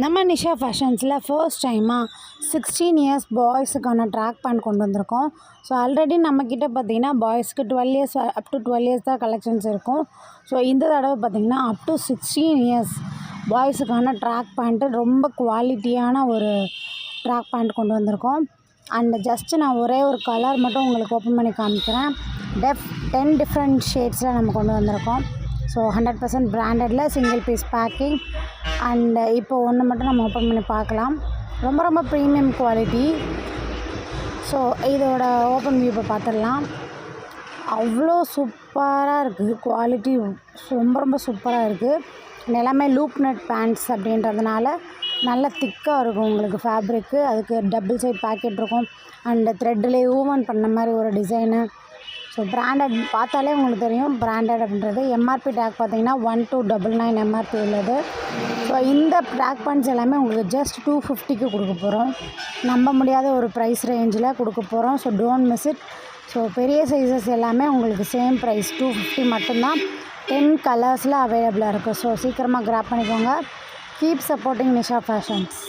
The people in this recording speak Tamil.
நம்ம நிஷா ஃபேஷன்ஸில் ஃபர்ஸ்ட் டைமாக 16 இயர்ஸ் பாய்ஸுக்கான ட்ராக் பேண்ட் கொண்டு வந்திருக்கோம். ஸோ ஆல்ரெடி நம்மக்கிட்ட பார்த்திங்கன்னா பாய்ஸ்க்கு 12 இயர்ஸ் அப் டு 12 இயர்ஸ் தான் கலெக்ஷன்ஸ் இருக்கும். ஸோ இந்த தடவை பார்த்திங்கன்னா அப் டு 16 இயர்ஸ் பாய்ஸுக்கான ட்ராக் பேண்ட்டு ரொம்ப குவாலிட்டியான ஒரு ட்ராக் பேண்ட் கொண்டு வந்திருக்கோம். அண்ட் ஜஸ்ட்டு நான் ஒரே ஒரு கலர் மட்டும் உங்களுக்கு ஓப்பன் பண்ணி காமிக்கிறேன். 10 டிஃப்ரெண்ட் ஷேட்ஸில் நம்ம கொண்டு வந்திருக்கோம். ஸோ 100% பிராண்டடில் சிங்கிள் பீஸ் பேக்கிங். அண்ட் இப்போ ஒன்று மட்டும் நம்ம ஓப்பன் பண்ணி பார்க்கலாம். ரொம்ப ப்ரீமியம் குவாலிட்டி. ஸோ இதோட ஓப்பன் வியூ இப்போ பார்த்துடலாம். அவ்வளோ சூப்பராக இருக்குது. குவாலிட்டி ரொம்ப சூப்பராக இருக்குது. எல்லாமே லூப் நட் பேண்ட்ஸ் அப்படின்றதுனால நல்ல திக்காக இருக்கும் உங்களுக்கு ஃபேப்ரிக்கு. அதுக்கு டபுள் சைட் பேக்கெட் இருக்கும். அண்ட் த்ரெட்லேயே ஊவன் பண்ண மாதிரி ஒரு டிசைனு. ஸோ பிராண்டட் பார்த்தாலே உங்களுக்கு தெரியும் பிராண்டட் அப்படின்றது. எம்ஆர்பி டேக் பார்த்தீங்கன்னா 1299 எம்ஆர்பி உள்ளது. ஸோ இந்த டேக் பேண்ட்ஸ் எல்லாமே உங்களுக்கு ஜஸ்ட் 250க்கு கொடுக்க போகிறோம். நம்ப முடியாத ஒரு ப்ரைஸ் ரேஞ்சில் கொடுக்க போகிறோம். So don't miss it. So பெரிய சைஸஸ் எல்லாமே உங்களுக்கு சேம் ப்ரைஸ் 250 மட்டும்தான். 10 கலர்ஸில் அவைலபிளாக இருக்குது. ஸோ சீக்கிரமாக கிராப் பண்ணிக்கோங்க. Keep supporting Nisha fashions.